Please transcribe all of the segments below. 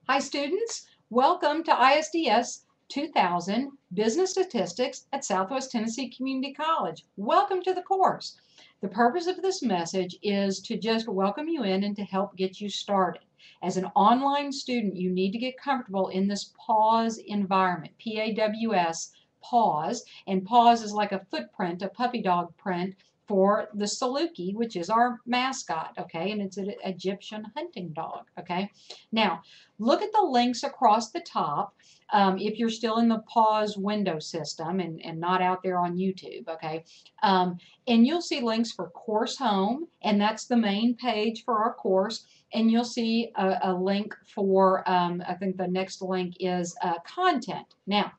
Hi students, welcome to ISDS 2000 Business Statistics at Southwest Tennessee Community College. Welcome to the course. The purpose of this message is to just welcome you in and to help get you started. As an online student, you need to get comfortable in this PAWS environment, P-A-W-S, PAWS, and PAWS is like a footprint, a puppy dog print for the Saluki, which is our mascot, okay, and it's an Egyptian hunting dog, okay. Now, look at the links across the top if you're still in the pause window system and not out there on YouTube, okay? And you'll see links for Course Home, and that's the main page for our course. And you'll see a link for, I think the next link is content. Now,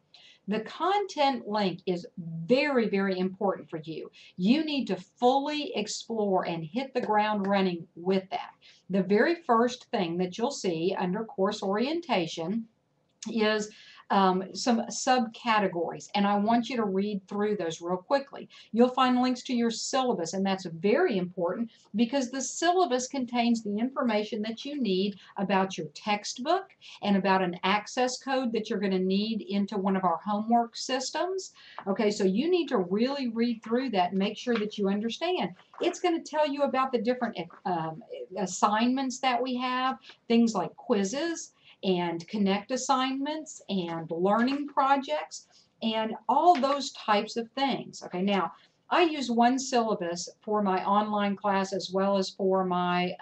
the content link is very, very important for you. You need to fully explore and hit the ground running with that. The very first thing that you'll see under course orientation is some subcategories, and I want you to read through those real quickly. You'll find links to your syllabus, and that's very important because the syllabus contains the information that you need about your textbook and about an access code that you're going to need into one of our homework systems. Okay, so you need to really read through that and make sure that you understand. It's going to tell you about the different assignments that we have, things like quizzes and connect assignments and learning projects and all those types of things. Okay, now I use one syllabus for my online class as well as for my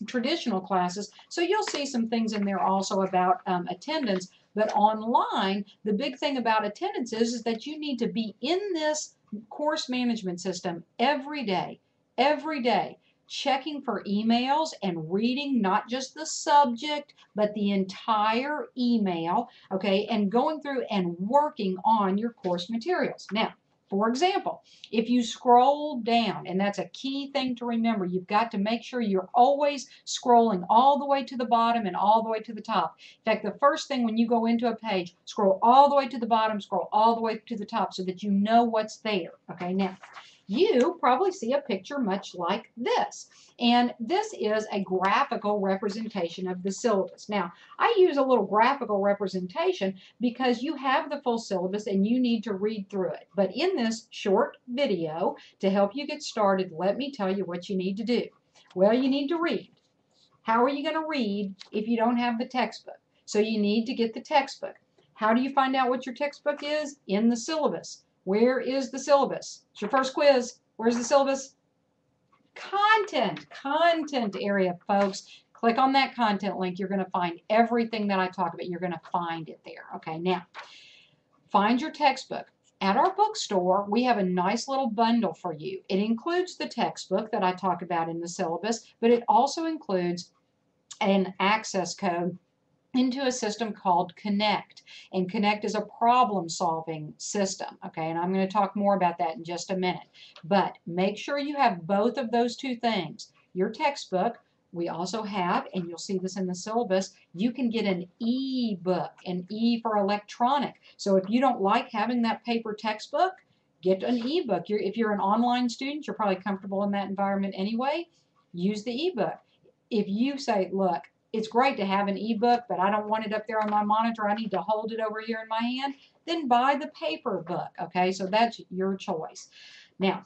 traditional classes, so you'll see some things in there also about attendance. But online, the big thing about attendance is that you need to be in this course management system every day, checking for emails and reading not just the subject, but the entire email, okay, and going through and working on your course materials. Now, for example, if you scroll down, and that's a key thing to remember, you've got to make sure you're always scrolling all the way to the bottom and all the way to the top. In fact, the first thing when you go into a page, scroll all the way to the bottom, scroll all the way to the top so that you know what's there. Okay, now, you probably see a picture much like this. And this is a graphical representation of the syllabus. Now, I use a little graphical representation because you have the full syllabus and you need to read through it. But in this short video, to help you get started, let me tell you what you need to do. Well, you need to read. How are you going to read if you don't have the textbook? So you need to get the textbook. How do you find out what your textbook is? In the syllabus. Where is the syllabus? It's your first quiz. Where's the syllabus? Content area, folks. Click on that content link. You're going to find everything that I talk about. You're going to find it there. Okay, now, find your textbook. At our bookstore, we have a nice little bundle for you. It includes the textbook that I talk about in the syllabus, but it also includes an access code into a system called Connect. And Connect is a problem-solving system, okay? And I'm going to talk more about that in just a minute. But make sure you have both of those two things. Your textbook, we also have, and you'll see this in the syllabus, you can get an e-book, an E for electronic. So if you don't like having that paper textbook, get an e-book. If you're an online student, you're probably comfortable in that environment anyway, use the e-book. If you say, look, it's great to have an ebook, but I don't want it up there on my monitor. I need to hold it over here in my hand. Then buy the paper book, okay? So that's your choice. Now,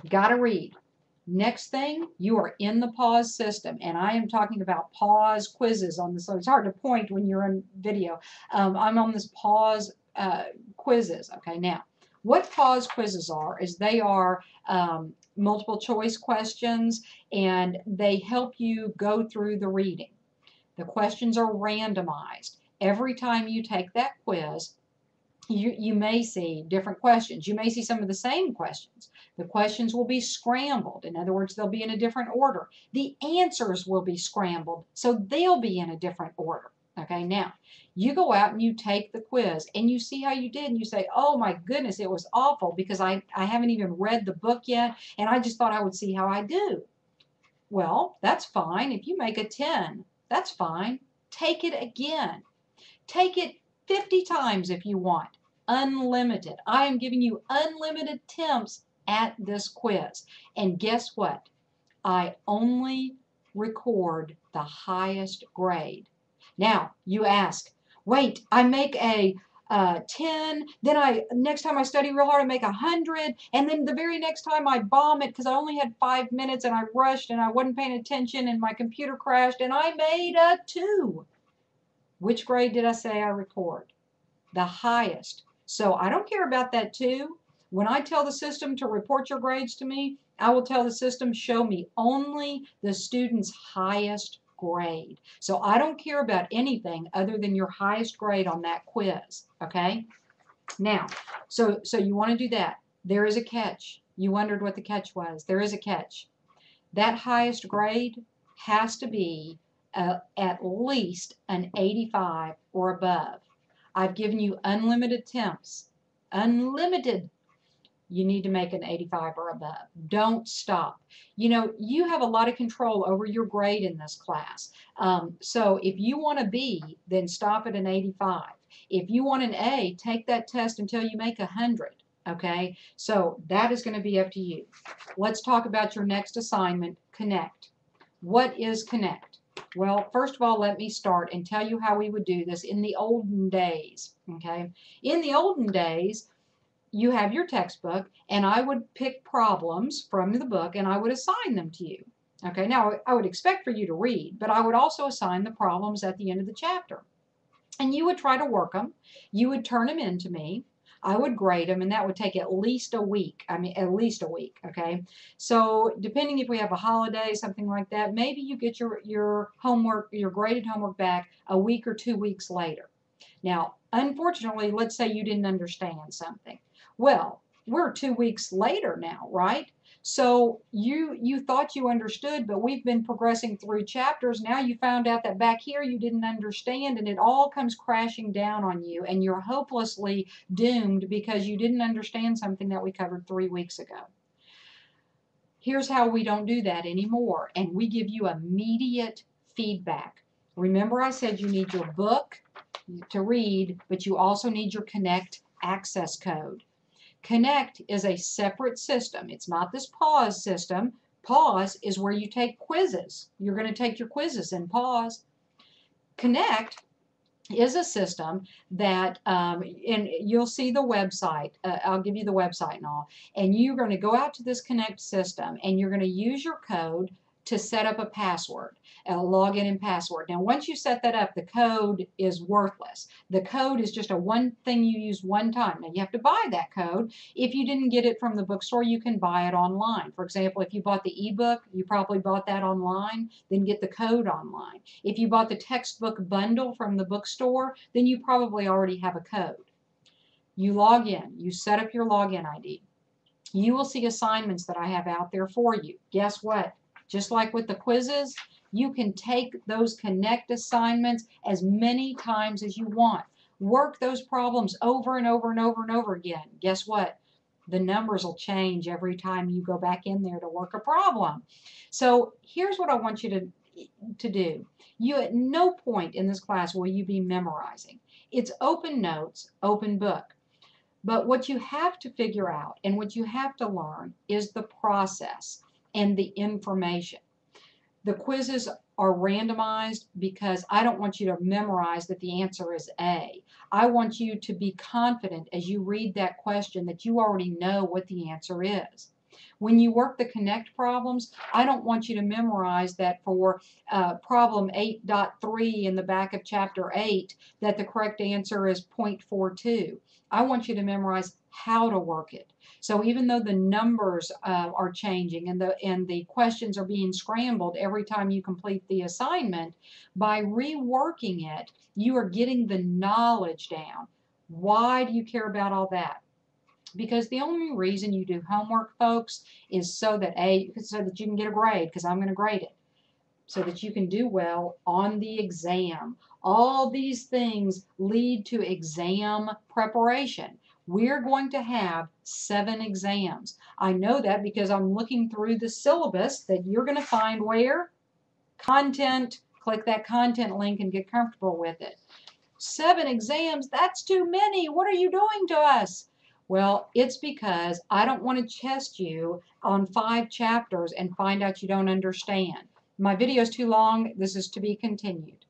got to read. Next thing, you are in the pause system, and I am talking about pause quizzes on this. So it's hard to point when you're in video. I'm on this pause quizzes, okay? Now, what pause quizzes are is they are multiple choice questions, and they help you go through the reading. The questions are randomized. Every time you take that quiz, you may see different questions. You may see some of the same questions. The questions will be scrambled. In other words, they'll be in a different order. The answers will be scrambled, so they'll be in a different order. Okay, now, you go out and you take the quiz, and you see how you did, and you say, oh my goodness, it was awful because I haven't even read the book yet, and I just thought I would see how I do. Well, that's fine. If you make a 10, that's fine. Take it again. Take it 50 times if you want. Unlimited. I am giving you unlimited attempts at this quiz. And guess what? I only record the highest grade. Now, you ask, wait, I make a 10, then next time I study real hard, I make 100, and then the very next time I bomb it because I only had 5 minutes and I rushed and I wasn't paying attention and my computer crashed and I made a 2. Which grade did I say I record? The highest. So I don't care about that 2. When I tell the system to report your grades to me, I will tell the system, show me only the student's highest grade. So I don't care about anything other than your highest grade on that quiz, okay? Now, so you want to do that. There is a catch. You wondered what the catch was. There is a catch. That highest grade has to be at least an 85 or above. I've given you unlimited attempts. Unlimited. You need to make an 85 or above. Don't stop. You know, you have a lot of control over your grade in this class. So if you want a B, then stop at an 85. If you want an A, take that test until you make 100. Okay, so that is going to be up to you. Let's talk about your next assignment, Connect. What is Connect? Well, first of all, let me start and tell you how we would do this in the olden days. Okay, in the olden days, you have your textbook, and I would pick problems from the book and I would assign them to you. Okay, now I would expect for you to read, but I would also assign the problems at the end of the chapter. And you would try to work them. You would turn them in to me. I would grade them, and that would take at least a week. I mean, at least a week, okay? So depending if we have a holiday, something like that, maybe you get your homework, your graded homework back a week or 2 weeks later. Now, unfortunately, let's say you didn't understand something. Well, we're 2 weeks later now, right? So you thought you understood, but we've been progressing through chapters. Now you found out that back here you didn't understand, and it all comes crashing down on you, and you're hopelessly doomed because you didn't understand something that we covered 3 weeks ago. Here's how we don't do that anymore, and we give you immediate feedback. Remember I said you need your book to read, but you also need your Connect access code. Connect is a separate system. It's not this pause system. Pause is where you take quizzes. You're going to take your quizzes in pause. Connect is a system that, and you'll see the website. I'll give you the website and all. And you're going to go out to this Connect system and you're going to use your code to set up a password, a login and password. Now, once you set that up, the code is worthless. The code is just a one thing you use one time. Now, you have to buy that code. If you didn't get it from the bookstore, you can buy it online. For example, if you bought the ebook, you probably bought that online, then get the code online. If you bought the textbook bundle from the bookstore, then you probably already have a code. You log in. You set up your login ID. You will see assignments that I have out there for you. Guess what? Just like with the quizzes, you can take those Connect assignments as many times as you want. Work those problems over and over and over and over again. Guess what? The numbers will change every time you go back in there to work a problem. So here's what I want you to do. You at no point in this class will you be memorizing. It's open notes, open book. But what you have to figure out and what you have to learn is the process and the information. The quizzes are randomized because I don't want you to memorize that the answer is A. I want you to be confident as you read that question that you already know what the answer is. When you work the Connect problems, I don't want you to memorize that for problem 8.3 in the back of chapter 8 that the correct answer is 0.42. I want you to memorize how to work it. So even though the numbers are changing and the questions are being scrambled every time you complete the assignment, by reworking it, you are getting the knowledge down. Why do you care about all that? Because the only reason you do homework, folks, is so that you can get a grade, because I'm going to grade it, so that you can do well on the exam. All these things lead to exam preparation. We're going to have 7 exams. I know that because I'm looking through the syllabus that you're going to find where? Content. Click that content link and get comfortable with it. 7 exams, that's too many. What are you doing to us? Well, it's because I don't want to test you on 5 chapters and find out you don't understand. My video is too long. This is to be continued.